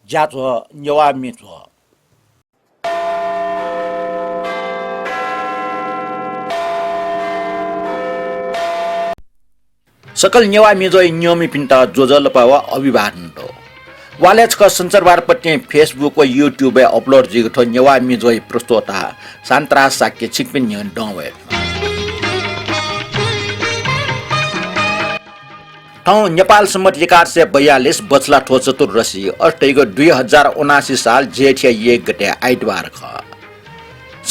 家做牛蛙米做。सकल नेवा मिजो नियमी पिंता जोजल पावा अभिवादन दो वालेच का संचारबार पट्टी फेसबुक व यूट्यूब अपलोड जिगठो नेवा मिजो प्रस्तोता सांत्रा साके छिकपिन न्यन डवे ठाउँ नेपाल सम्मत 1142 बचला ठो चतुर्दशी अष्टैगो 2079 साल जेठ 1 गते आइतबार ख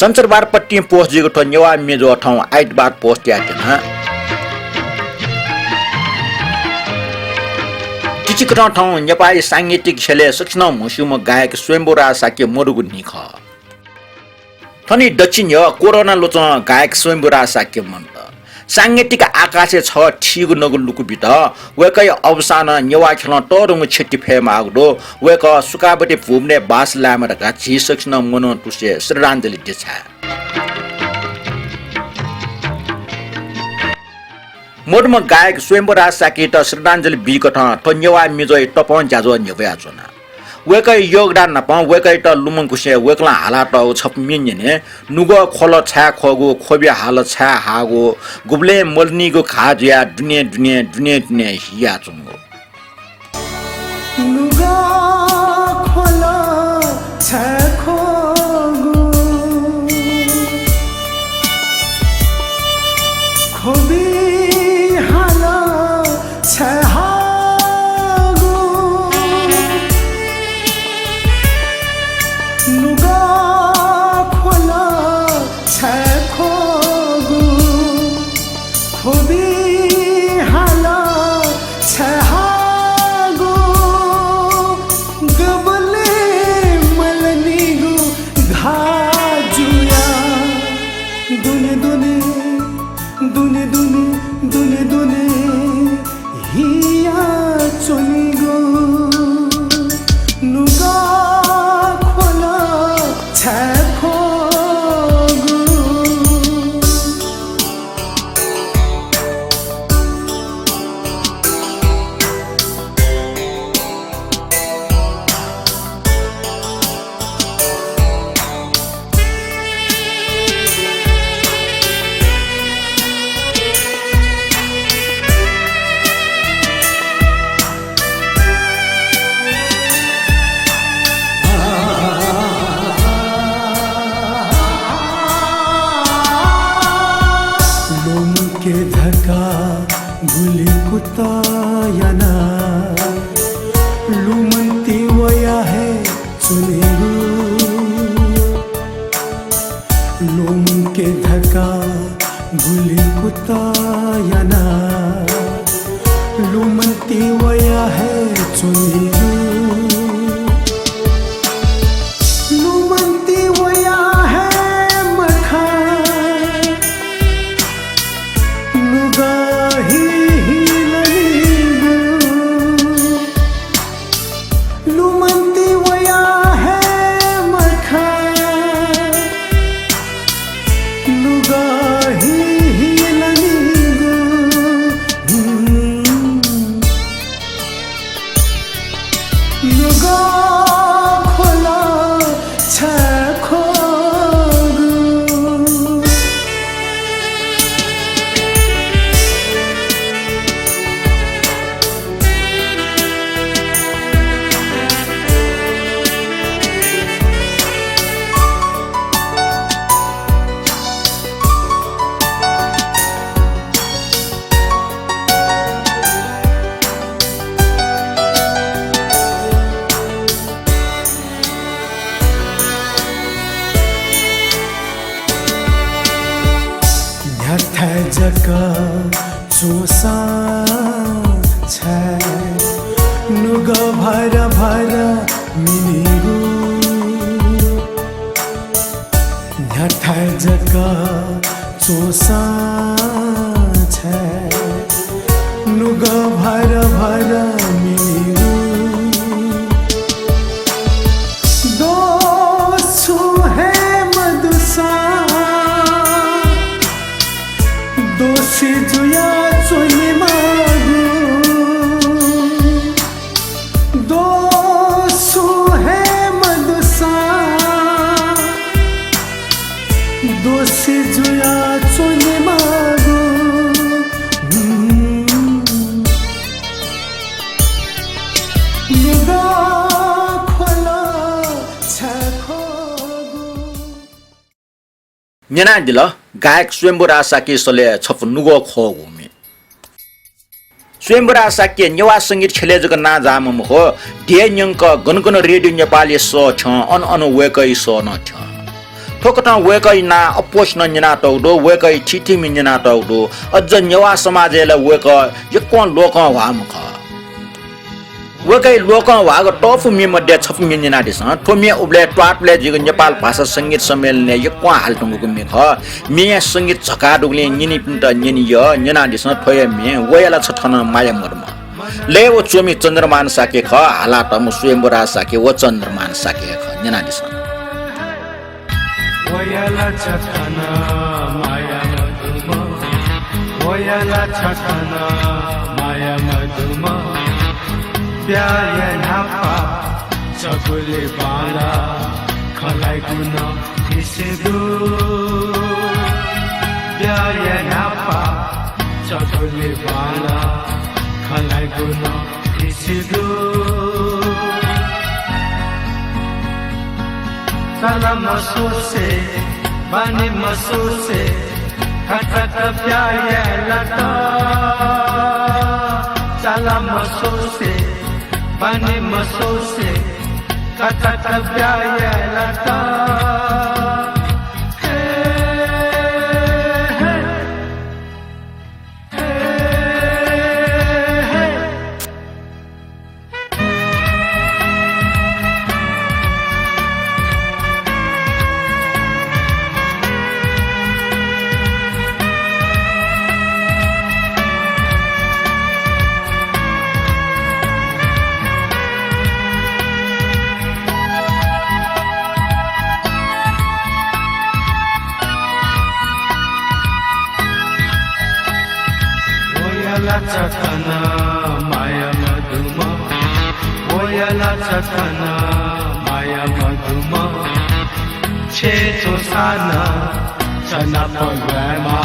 संचारबार पट्टी पोस्ट जिगठो नेवा मिजो ठाउँ आइतबार पोस्ट यातना किचिकटा ठाउँ नेपाली साङ्गीतिक खेले सक्न मुसुम गायक स्वयम्बुरा साके मरुगु निख थनी दक्षिण य कोरोना लोच गायक स्वयम्बुरा साके मन्त साङ्गीतिक आकाशे छ ठिगु नगु लुकु बित वेकै अवसान नेवा खेल टरुङ छेटी फेम आगदो वेक सुकाबटे भुमने बास लामरका झि सक्न मनो तुसे श्रद्धाञ्जलि दिछा मोडम गायक स्वयम्बुरा साकी त श्रद्धाञ्जलि बिकठ टन्यवा मिजोय टपन जाजो न्यवया जोना वेकै योगदान नप वेकै त लुमङ कुसे वेकला हाला त छप मिन्ने नुगो खोल छा खगो खोबे हाल छा हागो गुब्ले मल्नीगो खाजिया दुने हिया चुंगो नुगो खोल छा खगो खोबे न्यना दिल गायक स्वयंबुरा साकी सले छप नुगो खोगुमी स्वयंबुरा साकी नेवा संगीत खेले जग ना जाम हो दे न्यंक गनगन रेडियो नेपाली सो छ अन अन वेकै सो न छ ठोकटा वेकै ना अपोष न न्यना तौदो वेकै ठिठी मि न्यना तौदो अझ नेवा समाजले वेक यकोन लोक वाम ख वेकै लोक वाग टफ मि मध्ये छप मि न्यना दिस ठोमे उब्ले ट्वाटले जिग नेपाल भाषा संगीत सम्मेलन यको हालटुङको मि ख मि संगीत झका दुगले निनि पिन्ट निनि य न्यना दिस ठोय मि वयाला छठन माया मर्म ले ओ चोमी चन्द्रमान साके ख हाला तम स्वयंबुरा साके ओ चन्द्रमान साके ख न्यना दिस वयाला छठन माया मधुमा वयाला छठन माया मधुमा प्याय नापा चकुले बाला खलाई गुन किसिदु प्याय नापा चकुले बाला खलाई गुन किसिदु चला मसोसे बानी मसोसे खटक प्याय लटा चला मसोसे बानी मसोसे खटक प्याय लटा छठन माया मधुमा वयाला छठन माया मधुमा छे चोसाना चना पगमा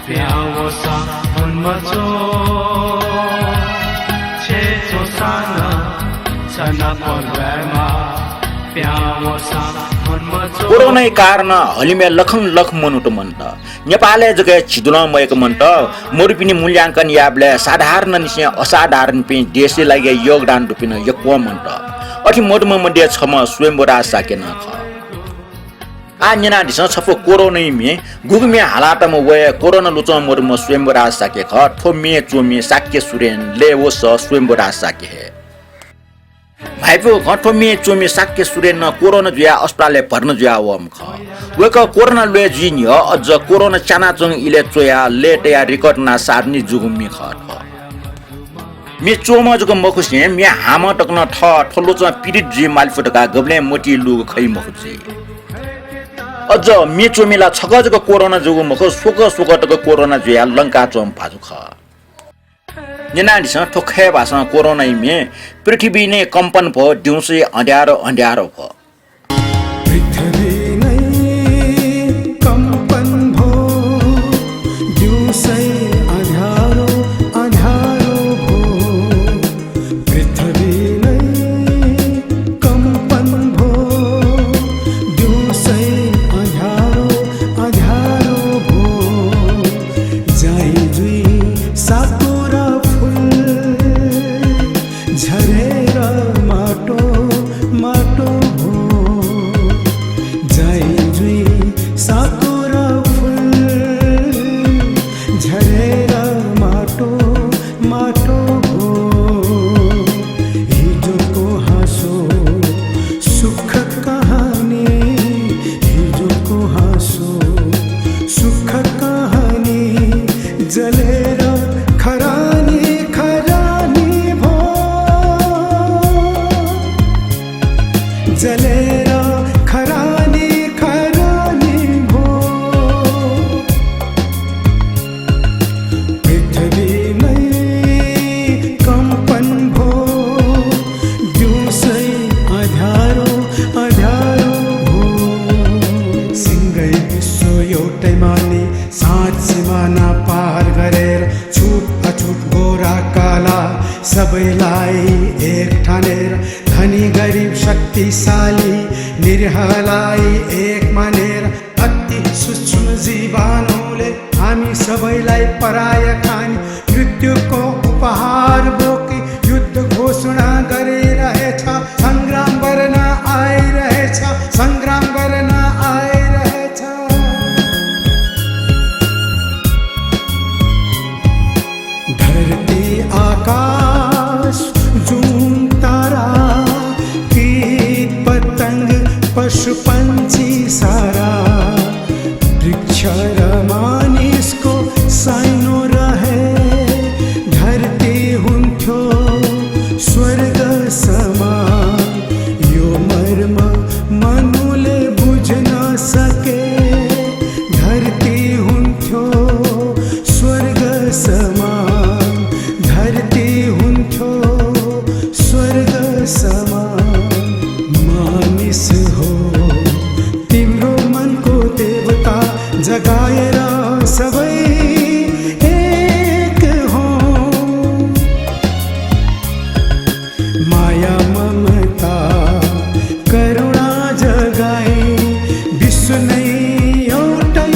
प्यावसा मनमचो छे चोसाना चना पगमा प्यावसा मनमचो कोरोना कारण हलिमे लखन लख मनुट मन्त नेपालले जगे छिदुन मयक मन्त मोरपिनी मूल्यांकन याबले साधारण निसे असाधारण पे देशले लागि योगदान रुपिन यक्व मन्त अठि मोडम मध्ये छम स्वयंबुरा साकेन ख आ न्यना दिस छपो कोरोना मे गुगमे हालातम वय कोरोना लुचो मोडम स्वयंबुरा साके ख ठोमे चोमे साक्य सुरेन लेवोस स्वयंबुरा साके हे भाइपो घटोमे चोमे साक्य सुरेन कोरोना जुया अस्पतालले भर्न जुया वम ख वेक कोरोना ले जिन अझ कोरोना चानाचङ इले चोया लेट या रिकर्ड ना सार्नी जुगुमी ख मे चोम जुग मखुसे मे हाम टक्न ठ ठलो च पिरित जि मालफुटका गब्ले मोटी लुग खै मखुजी अझ मे चोमेला छग जुग कोरोना जुगु मख सोक टक कोरोना जुया लंका चोम भाजु ख निनादिस ठोखे भाषा कोरोना में पृथ्वी ने कंपन भो दिउँसै अंध्यारो अंध्यारो भो पृथ्वी नै कंपन भो दिउँसै अंध्यारो अंध्यारो भो पृथ्वी नै कंपन भो दिउँसै अंध्यारो अंध्यारो भो जाइ जुई सातोरा झरेर माटो माटो हो जाइ जुई सातोरा फुल झरेर माटो माटो हो हिजोको हाँसो सुख कहानी हिजोको हाँसो सुख कहानी जलेर खरानी जलेर खरानी खरानी भो पृथ्वी नै कंपन भो दिउँसै अँध्यारो अँध्यारो भो सिंगै विश्व एउटै माने साँझ सिमाना पार गरेर छुट अछुट गोरा काला सबैलाई एक ठानेर धनी गरीब शक्तिशाली निरहलाई एक मानेर अति सुच सबैलाई पराय खानी मृत्युको उपहार बोकी युद्ध घोषणा गरिरहेछ संग्राम गर्न आइरहेछ संग्राम गर्न आइरहेछ धरती आकाश जुन तारा कीट पतंग पशु पंछी सारा वृक्ष र मानिसको साइनो रहे धरती हुन्थ्यो स्वर्ग समान यो मर्म मनुले बुझ्न सके धरती हुन्थ्यो स्वर्ग समान धरती हुन्थ्यो स्वर्ग समान मानिस हो तिम्रो मनको देवता जगाएर सबै एक हो माया ममता करुणा जगाए विश्व नै एउटै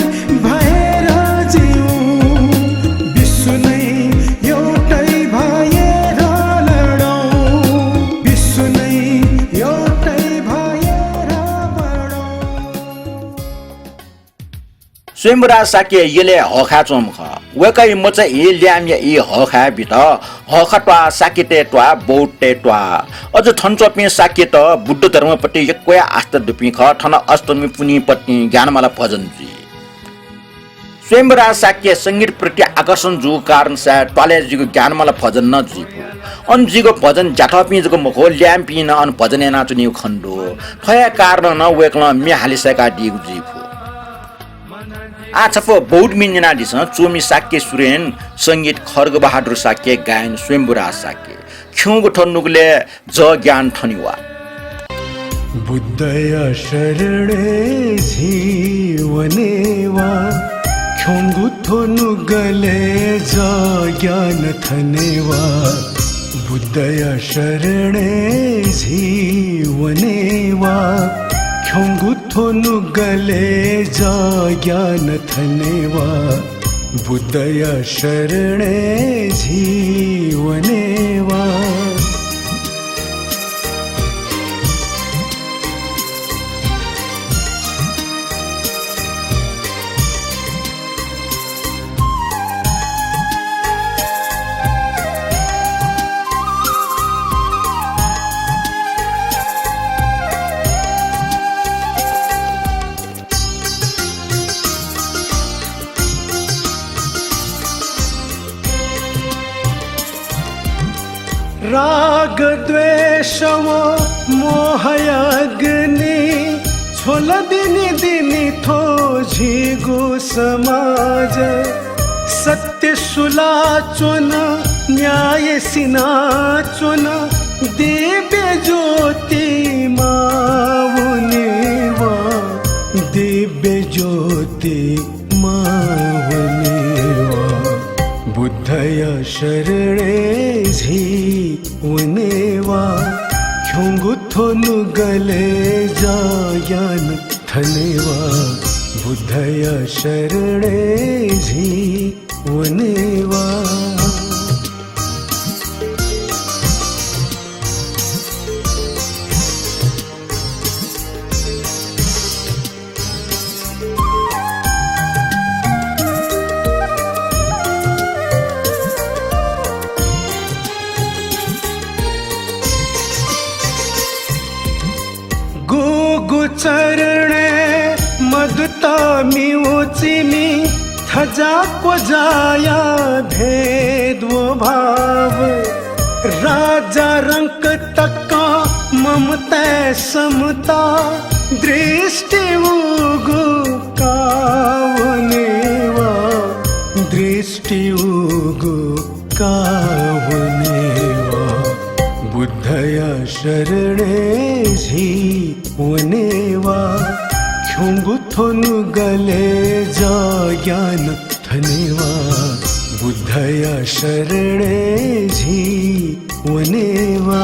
भएर जिउँ विश्व नै एउटै भएर लडौँ विश्व नै एउटै भएर बढौँ स्वयंवराज साके येले हखा चोमख वेकै मच ए ल्याम या ए हखा बित हखटवा साकेते ट्वा बौटे ट्वा अझ ठन्चपे साके त बुद्ध धर्मपट्टि एकया आस्था दुपी ख ठन अष्टमी पुनि पत्नी ज्ञानमाला भजन जी स्वयंवराज साके संगीत प्रति आकर्षण जु कारण सा टवाले जीको ज्ञानमाला भजन न जीको अन जीको भजन जाठपी जीको मखो ल्याम पिन अन भजन नाचुनि खण्डो थया कारण न वेक्ल मे हालिसका दिगु जीको आछफ बहुत मिन्जना दिस चोमी साके सुरेन संगीत खर्ग बहादुर साके गायन स्वयंवराज साके खिउगो ठन्नुगले ज ज्ञान ठनिवा बुद्धय शरणे जीवनेवा खिउगो ठन्नुगले ज ज्ञान ठनेवा बुद्धय शरणे जीवनेवा खिउगो नुगले जा ज्ञान थनेवा बुद्धय शरणे जीवनेवा राग द्वेषवो मोहयग्नि छोल दिनी दिनी थो झिगो समाज सत्य सुलाचोन न्याय सिनाचोन दिव्य ज्योति मावनेवा दिव्य ज्योति मावनेवा बुद्धय शरणे जीवनेवा खिउगो नुगले जा ज्ञान थनेवा बुद्धय शरणे जीवनेवा चरणे मधुता मिवचिमी थजा को जाया भेदो भाव राजा रंक तक्का ममता समता दृष्टि उगु कावनेवा दृष्टि उगु कावनेवा बुद्धय शरणे जीवनेवा खिउगो नुगले जा ज्ञान थनेवा बुद्धय शरणे जीवनेवा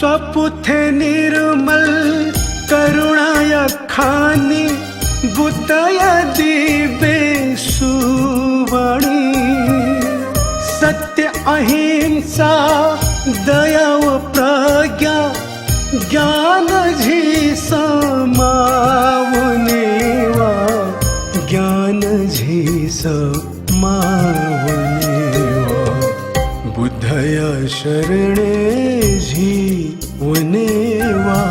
स्वपुथे निर्मल करुणाय खानी बुद्धय दिबे सुवाणी सत्य अहिंसा दया व प्रज्ञा ज्ञान झी समावनेवा ज्ञान झी समावनेवा बुद्धया शरणे झी वनेवा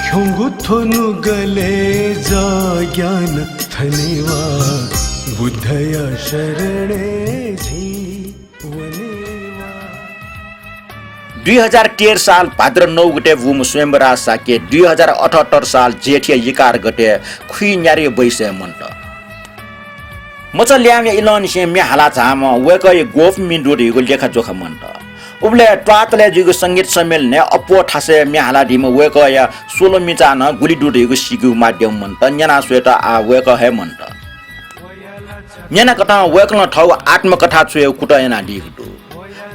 ख्योंगु थोनु गले जा ज्ञान थनेवा बुद्धया शरणे झी वनेवा 2013 साल भाद्र 9 गते भूम स्वयंवरा साके 2078 साल जेठ 11 गते खुई न्यारे बैसे मन्ट मच ल्याङ इलन से मे हाला झाम वेक गोफ मिन रोडीको लेखा जोखा मन्ट उबले ट्वातले जुगो संगीत सम्मेलन अपो ठासे मे हाला दिम वेक या 16 मिचा न गुली डुडीको सिगु माध्यम मन्ट न्याना स्वेट आ वेक हे मन्ट न्याना कथा वेक न ठौ आत्मकथा छुए कुटयना दिगु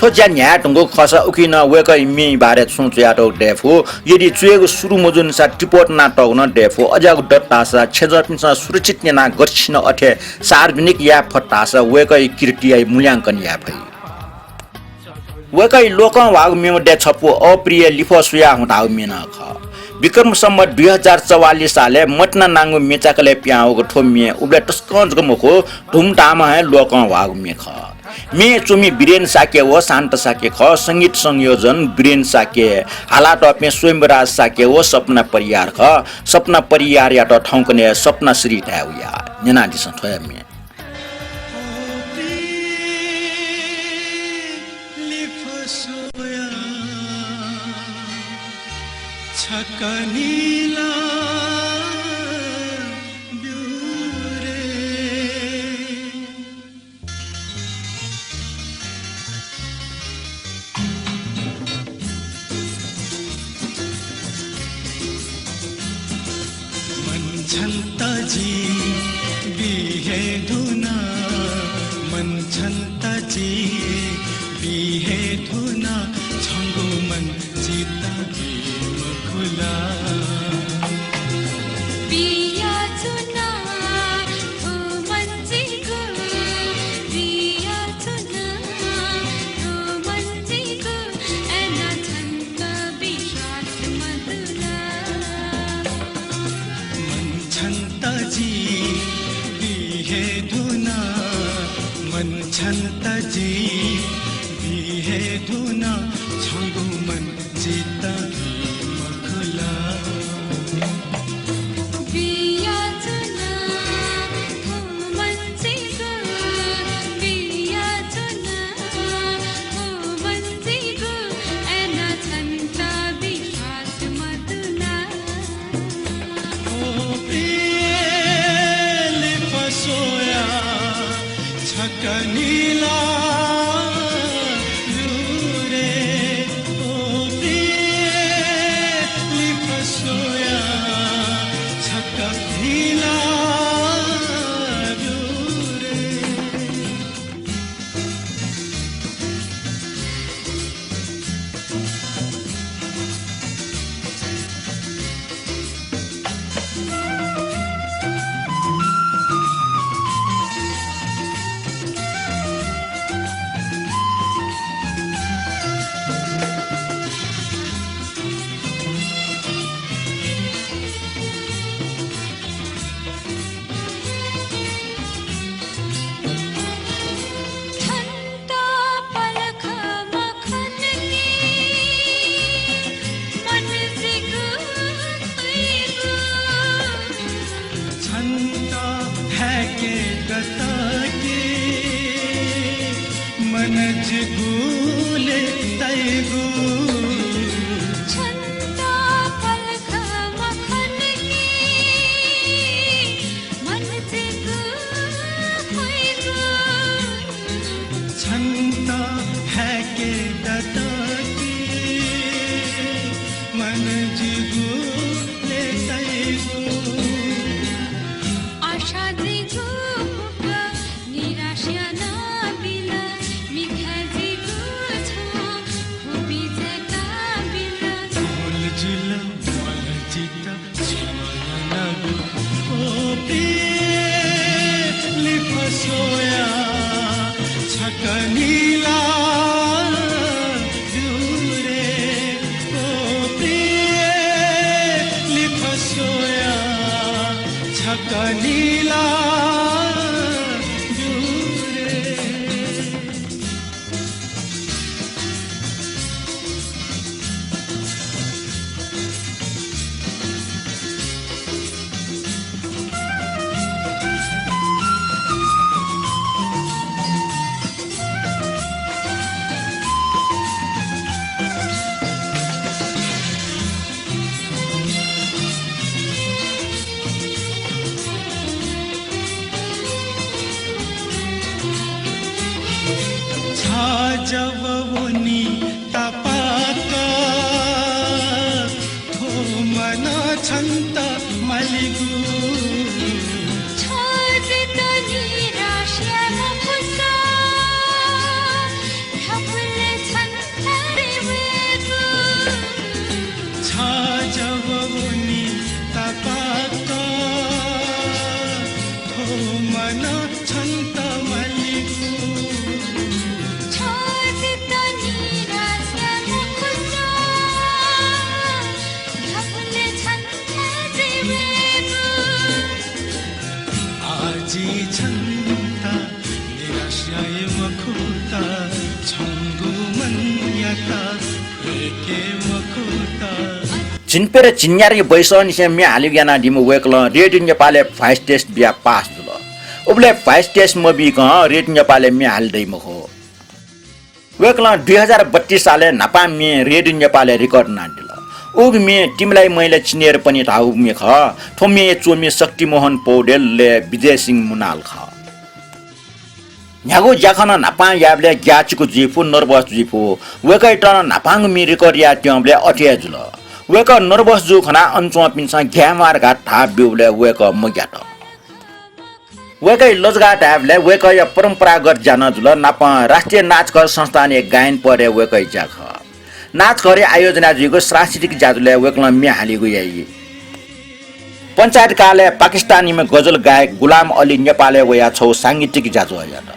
थो ज्या न्या टंगो खस उकिन वेक मि बारे सोचया तो डेफो यदि चुएको सुरु मजुन सा टिपोट ना टौन डेफो अजागु दत्तासा छेजपिनसा सुरक्षित नेना गर्छिन अथे सार्वजनिक या फटासा वेक कृतिय मूल्यांकन या भई वेक लोक वाग मेम दे छपो अप्रिय लिफसुया हुँदा मेन ख विक्रम सम्मत 2044 साले मटना नांगु मेचाकले प्याओको ठोमिए उबले टस्कन्जको मुखो धुमधाम है लोक वाग मे ख मे चुमी वीरेन साके व शान्त साके ख संगीत संयोजन वीरेन साके हाला टपे स्वयंवराज साके व सपना परियार ख सपना परियार या त ठौकने सपना श्री टाउया नेना दिस थय मे छकनीला छन्ता जी बिहे धुना मन छन्ता जी बिहे धुना छंगु मन चिता भीम खुला बिया चुना ओ मंजी को बिया चुना ओ मंजी को एना छन्ता विश्वास मधुला छन्ता जी बिहे धुना मन छन्ता जी बिहे धुना छंगु मन चिता भीम खुला बिया चुना ओ मंजी को बिया चुना ओ मंजी को एना छन्ता विश्वास मधुला सोया छकनीला रे ओ जुल मलजित जीवन नगु ओ प्रिय लिफसोया छकनीला दूरे ओ प्रिय लिफसोया छकनीला जब उनी तपाक थो मन छन्त मलिगु छोड़ दो निराशा मुझा ढबल छन्ता रेवेगु छा जब उनी तपाक थो मन छन्त मलिगु आजी छन्ता निराशाय मखुता छंगु मन्यता एके मखुता चिनपेर चिन्यारी बैसनी से मे हालिग्याना दिमु वेकल रेडियो नेपालले भाइस टेस्ट बिया पास दुल उबले भाइस टेस्ट मबी क रेडियो नेपालले मे हाल्दै मखो वेकल 2032 साले नापा मे रेडियो नेपालले रेकर्ड नादिल उग मे टिमलाई मैले चिनेर पनि थाउ मे ख थोमे चोमी शक्तिमोहन पौडेलले विजय सिंह मुनाल ख न्यागो ज्याखन नापा याबले ग्याचको जिफु नर्भस जिफु वेकै टन नापाङ मी रेकर्ड या ट्याम्ले अटिया जुल वेक नर्भस जु खना अञ्चो पिन्छ घ्यामार घाट था बिउले वेक मग्याट वेकै लजघाट हाबले वेकै परम्परागत जान जुल नापा राष्ट्रिय नाचघर संस्थान गायन परे वेकै जाख नाचघरे आयोजना जुको सांस्कृतिक जाजुले वेकल मे हालिगु याई पञ्चायत काले पाकिस्तानीमा गजल गायक गुलाम अली नेपालले वया छौ सांगीतिक जाजु यात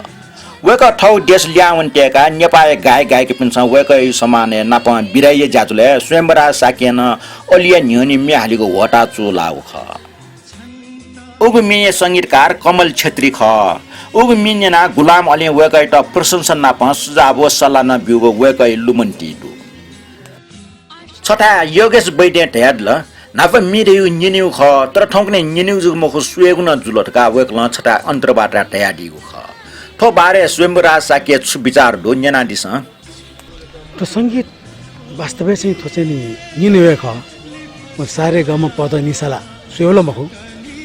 वेक ठौ देश ल्यावन टेका नेपाली गायक गायक पिन्छ वेकै समाने नापा बिराये जाजुले स्वयंवरा साकेन अलिया न्यनी मे हालिगु वटा चोलाउ ख उग मिने संगीतकार कमल छेत्री ख उग मिनेना गुलाम अली वेकै त प्रशंसा नापा सुझाव सल्लाह बिउगो वेकै लुमन्टी दु छटा योगेश बैडे ढ्याडल नाप मिरेउ निनिउ ख तर ठौकने निनिउ जुग मखु सुएगु न जुलटका वेकल छटा अन्तरबाट ढ्याडिगु ख थो बारे स्वयंवरा साके छु विचार दो न्याना दिस तो संगीत वास्तवै चाहिँ थो चाहिँ नि निनिउ ख म सारे गम पद निसाला सुएलो मखु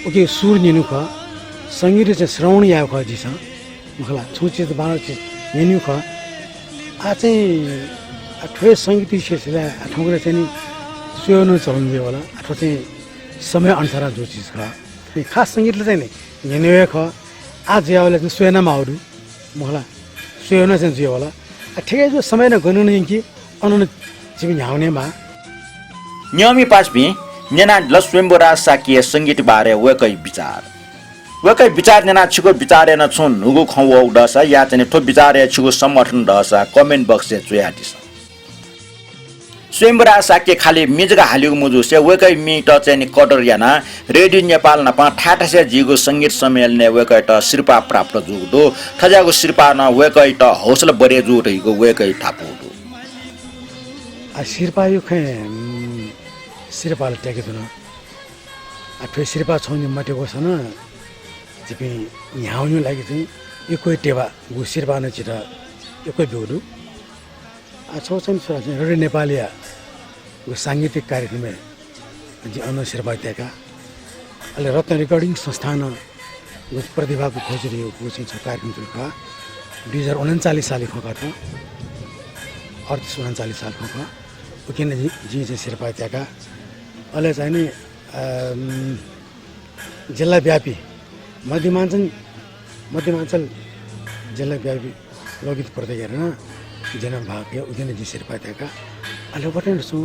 ओके सुर निनु ख संगीत चाहिँ श्रवण या ख जिस मखला छुचे त बाल चाहिँ निनिउ ख आ चाहिँ ठुलो सङ्गीत सिलसिला ठाउँले चाहिँ सुहाउनु चलाउनु भयो होला अथवा चाहिँ समय अनुसार जो चिज ख खास सङ्गीतले चाहिँ नि हिँड्यो ख आज यावले चाहिँ सुहेनामा आउनु मलाई सुहाउन चाहिँ जियो होला ठिकै जो समय न गर्नु नै कि अनु चाहिँ ह्याउनेमा नियमी पासबी नेना ल स्वयंवरा साकिए सङ्गीत बारे वेकै विचार नेना छिको विचारे न छुन नुगु खौ दस या चाहिँ ठो विचारे छिको समर्थन दस कमेन्ट बक्स से चुयाटिस स्वयंवरा साके खाली मिजगा हालिगु मुजु से वेकै मिट चाहिँ कटर याना रेडियो नेपाल न पा ठाटा से जिगु संगीत सम्मेलन ने वेकै त शिरपा प्राप्त जुगदो थजागु शिरपा न वेकै त हौसला बरे जु रहिगु वेकै थापु दु आ शिरपा यो खे शिरपाले ट्याके दुन आ ठो शिरपा छौनी मटेको छ न जिपि ह्याउनु लागि चाहिँ यो कोही टेवा गु शिरपा न चिटा यो कोही बिउदु आ छौ चाहिँ रेडियो नेपालिया गु सांगीतिक कार्यक्रम जी अनु शिरपा ट्याका अहिले रत्न रेकर्डिङ संस्थान गु प्रतिभाको खोज रह्यो गु चाहिँ कार्यक्रम चुका 2039 साल खोका थियो 38-39 साल खोका उकिन जी चाहिँ शिरपा ट्याका अहिले चाहिँ नि जिल्ला व्यापी मध्यमाञ्चल जिल्ला व्यापी लोकगीत प्रतियोगिता जन्म भाग उकिन जी शिरपा ट्याका अहिले बटन सु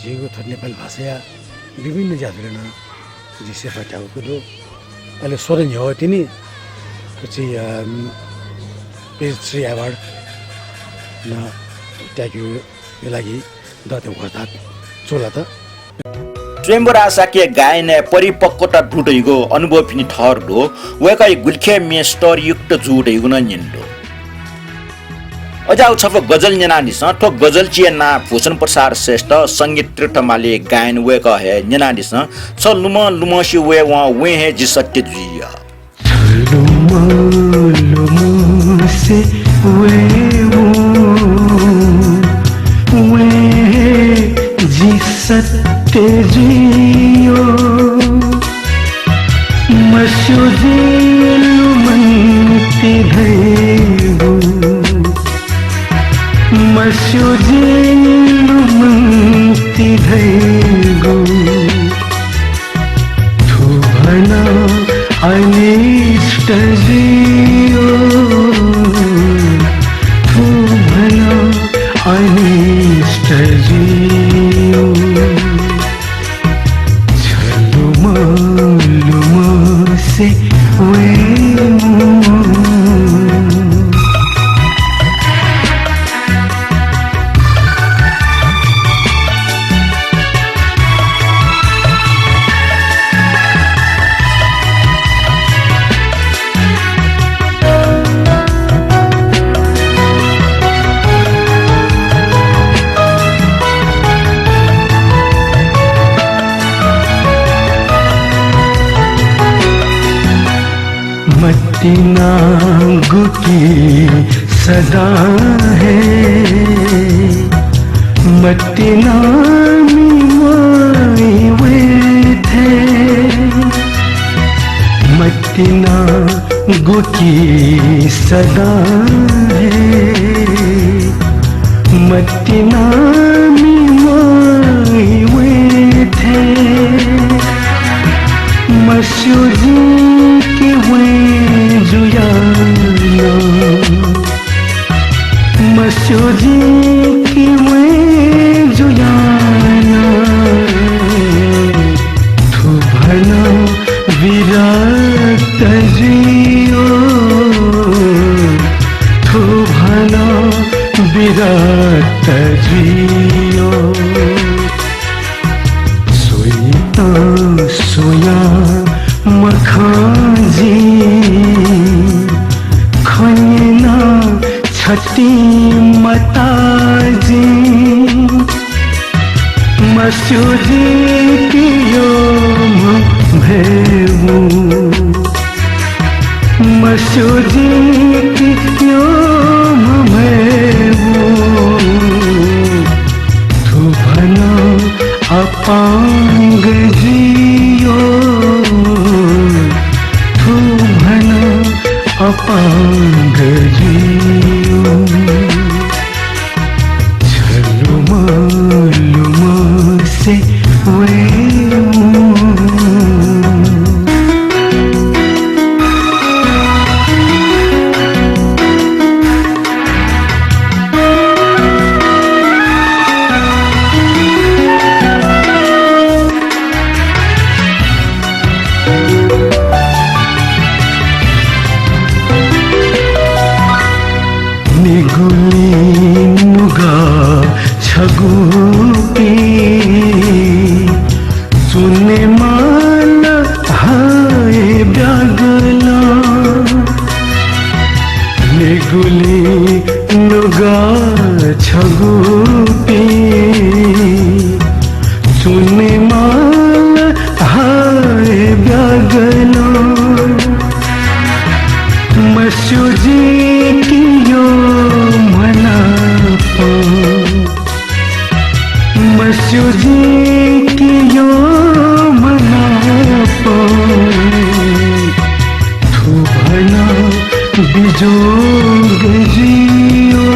जिएको थ नेपाली भाषा विभिन्न जातुलेन जिसे फटाको कुरो अहिले स्वरण हो तिनी पछि पेज 3 अवार्ड न ट्याग्यो यो लागि दते वर्तात चोला त स्वयंवरा साके गायन परिपक्वता ढुटैगो अनुभव पनि ठहरलो वेकै गुल्खे मेस्टर युक्त जुडैगो न निन्दो अजाउ छफ गजल न्यानिस ठो गजल चियना भूषण प्रसाद श्रेष्ठ संगीत त्रिटमाले गायन वेक हे न्यानिस छ लुमसी वे वा वे हे जि सत्य जुइया लुम से वे जि सत्य जुइयो मसुजी लुमन्ति धैगो मस्युजिलुमन्ति धैगो थुभना अनिष्ट जियो थुभना अनिष्ट जियो छलुमा लुमा से वे मत्तीना गुकी सदा है मत्तीना मिवाई वे थे मत्तीना गुकी सदा है मत्तीना मिवाई वे थे मस्युजी के वे जुयाना मस्युजी के वे जुयाना थुभना विराट जियो थुभना विराट जियो सोईता सोया मखाजी खैना छती मताजी मस्युजी कियो भेवू मस्युजी कियो भेवू थुभना अपांग जियो थुभना अपांग जियो छलुमा लुमा से वे निगुलिनुगा छगुपी सुने माला हाय ब्यागला निगुलिनुगा छगुपी सुने माला हाय ब्यागला मस्युजी कियो मनापा मस्युजी कियो मनापा थुभना बिजोग जियो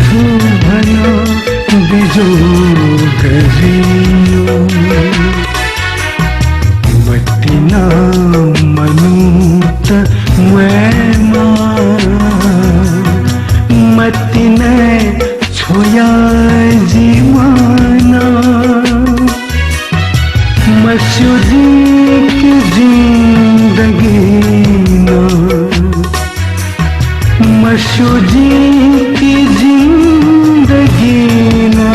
थुभना बिजोग जियो मत्तीना मनुत मुएमा मत्तीने छोया जीवाना मशूदी की जिंदगी ना मशूदी की जिंदगी ना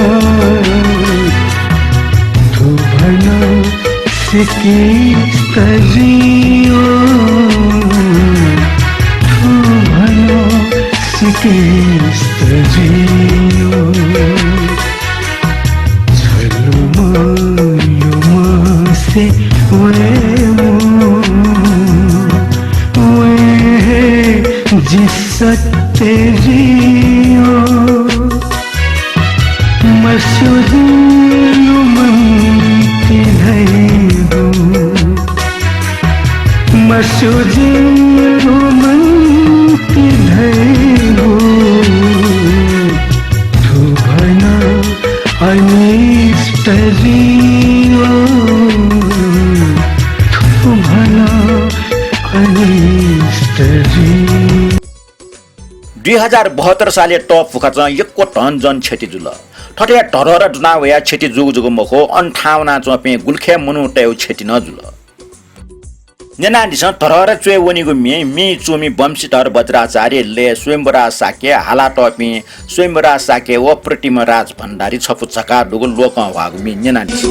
तू भला सिकी तजियो तू भला सिकी तजियो से वे जिसते जियो मशहूर मन की धैर्य मशहूर मन की धैर्य तू भला अनिष्ट जियो तू भला अनिष्ट जियो 2072 साले टप फुका चाहिँ एकको टन जन क्षति जुल ठटे ढर जुना वया क्षति जुग जुग मखो अन्ठाउना चपे गुल्खे मुनु टेउ क्षति न जुल नेना दिस ढर चुए वनिगु मे चुमी वंशीधर वज्राचार्य ले स्वयंवरा साके हाला टपी स्वयंवरा साके व प्रतिम राज भण्डारी छपु चका डुगु लोक वागु मे नेना दिस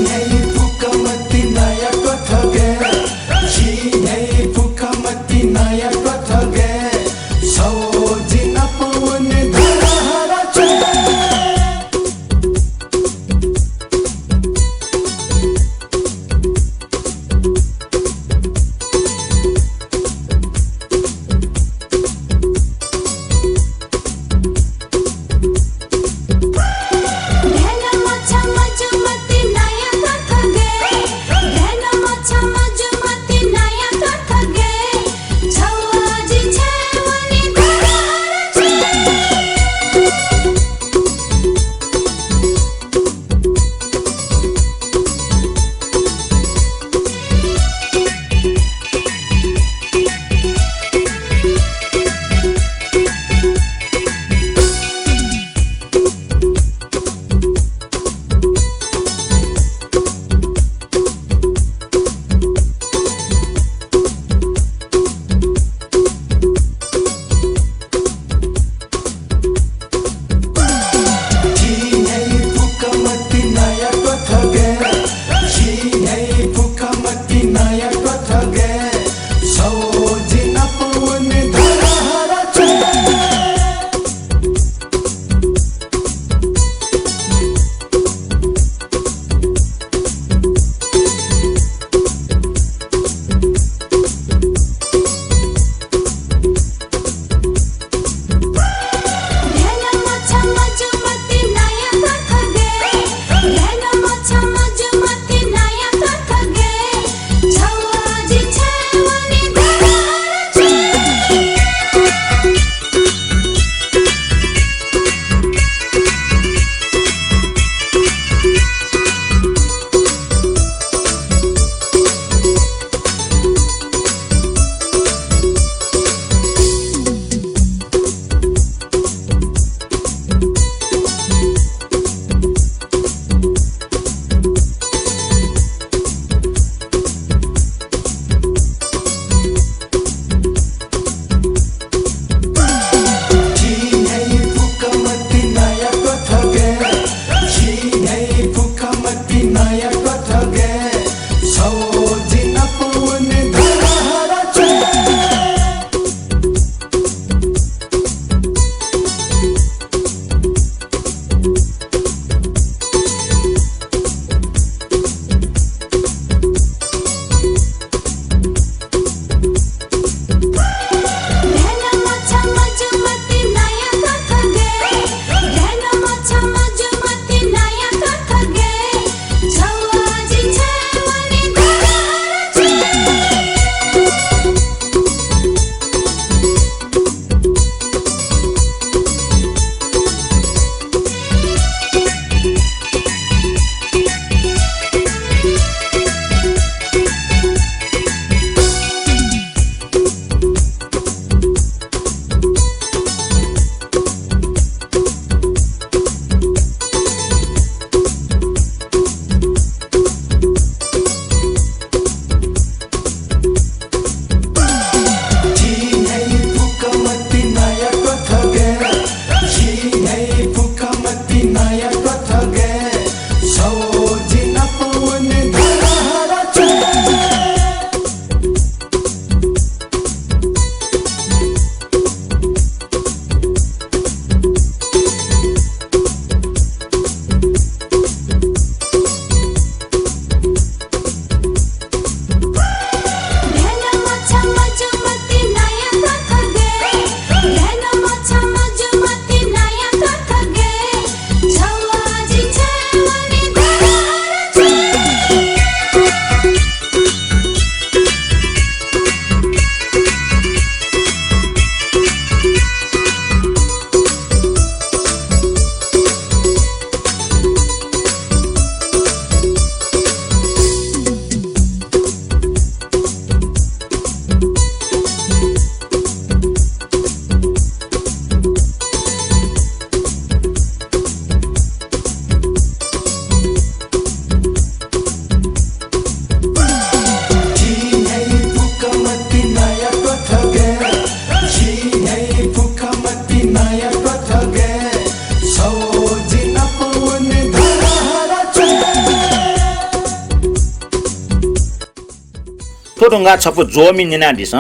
थोडुङ्गा छपु जोमी निना दिस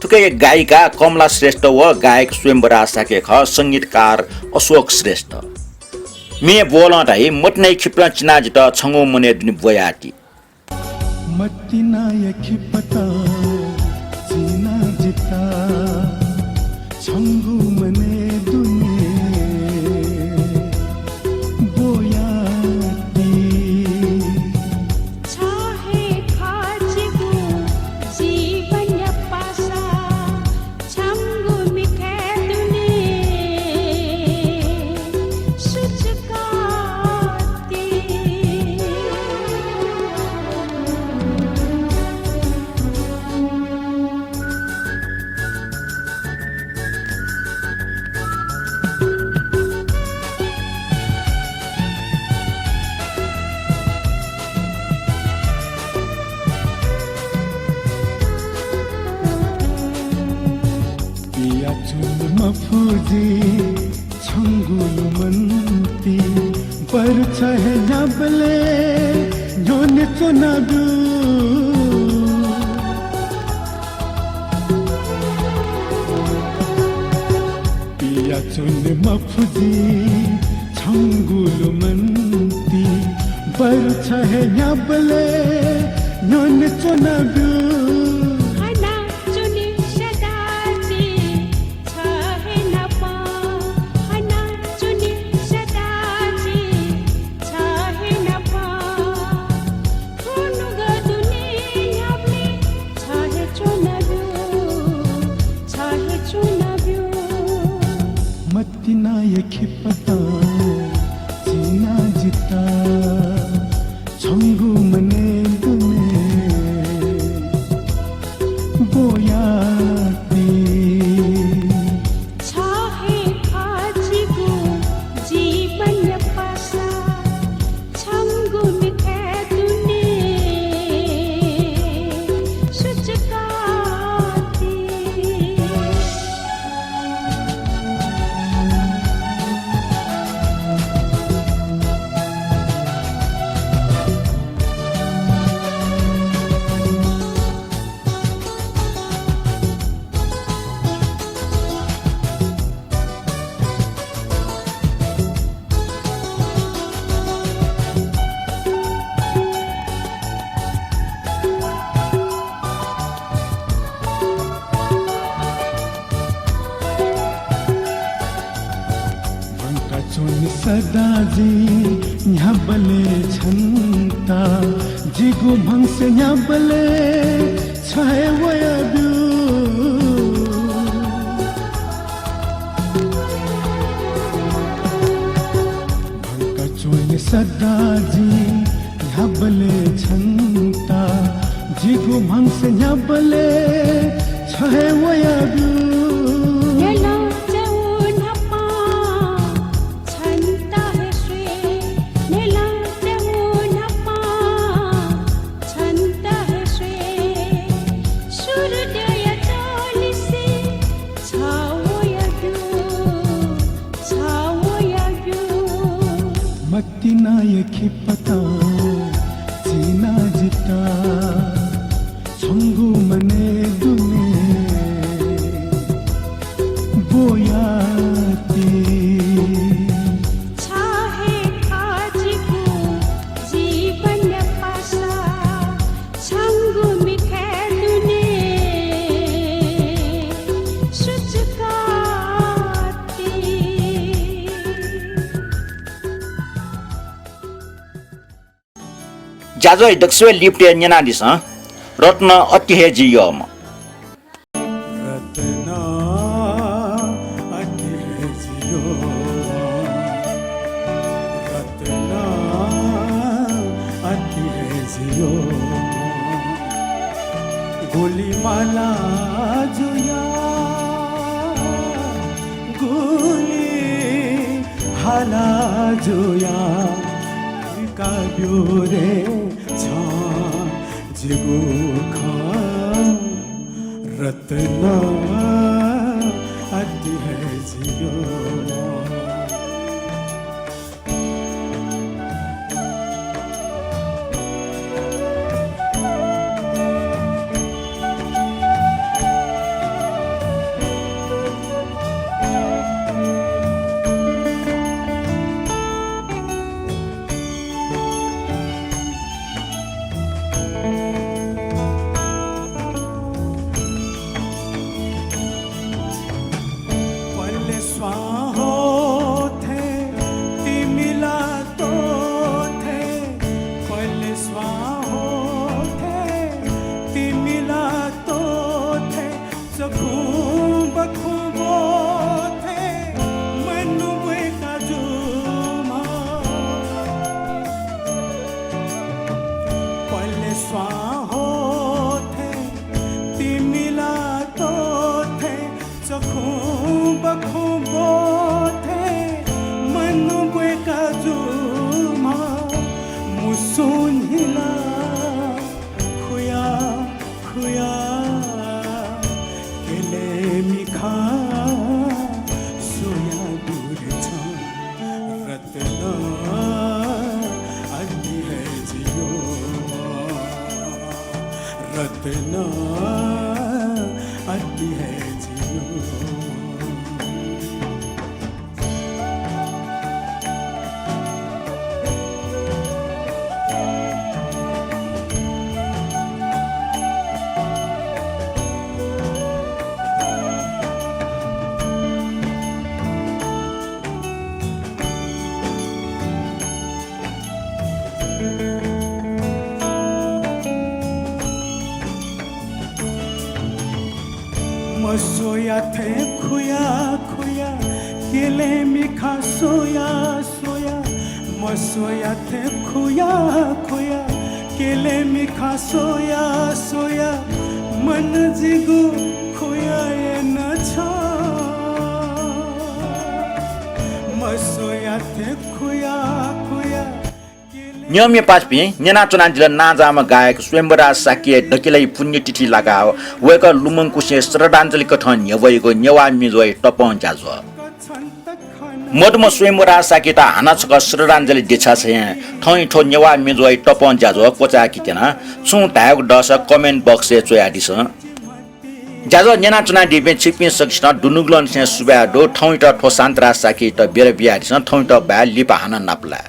थुकै गायिका कमला श्रेष्ठ व गायक स्वयंवरा साके ख संगीतकार अशोक श्रेष्ठ मे बोलटाइ मोटनै खिप्र चिनाजित छंगो मुने दुनि बोयाटी मत्तिना यखिपता चिना जिता छंगु मने दुने बोयाती चाहे खाजगु जीवन पासा छंगु मिठे दुने सुचकाते पिया चुन मफुजी छंगुल मनती पर छहे नबले जोन चुनादू पिया चुन मफुजी छंगुल मनती पर छहे नबले जोन चुनादू हना चुनी सदाजी चाहे न पा हना चुनी सदाजी चाहे न पा हुनुग दुनिया में चाहे चुनब्यो मत्तिना यखिपता चिना जिता छंगु मने दुने बोयाती चाहे खाजगु जीवन पासा छंगु मिठे दुने सुचकाती भंका चुन सदाजी न्याबले छंता जिगु भंग से न्याबले छाए वयादू भंका चुन सदाजी न्याबले छंता जिगु भंग से न्याबले छाए वयादू नेला जऊन पा छनता है श्री नेला जऊन पा छनता है श्री सूर्योदय तोली से छावो यदु मत्तिना यखिपता चिना जिता छंगु मने दुने बोयाती चाहे खाजगु जीवन पासा छंगु मिठे दुने सुचकाती जाजो दक्सवे लिप्टे न्यना दिस रत्न अतिहे जियम रत्ना अतिहे जियो रत्ना अतिहे जियो गोली माला जुया गोली हाला जुया का ब्योरे छा जिगो खा रत्ना अतिहे जियो कितना अति है जियो म सोया थे खुया खुया केले में खा सोया सोया म सोया थे खुया खुया केले में खा सोया सोया मन जिगो खुया ये न छा म सोया थे खुया खुया नियम पाचपी नेना चुनान्जिल नाजामा गायक स्वयंवराज साकिए ढकिलाई पुण्यतिथि लगाओ वेक लुमङकुसे श्रद्धाञ्जलि कथन यवैको नेवा मिजोय टपन जाजो मदम स्वयंवराज साकी त हानाचक श्रद्धाञ्जलि दिछा छ ठै ठो नेवा मिजोय टपन जाजो कोचा कितेना छु टायक दस कमेन्ट बक्स से चोया दिस जाजो नेना चुना दिबे छिपि सकिन दुनुग्लन से सुब्या दो ठै त ठो शान्तरा साकी त बेर बिया दिस ठै त बा लिपा हाना नाप्ला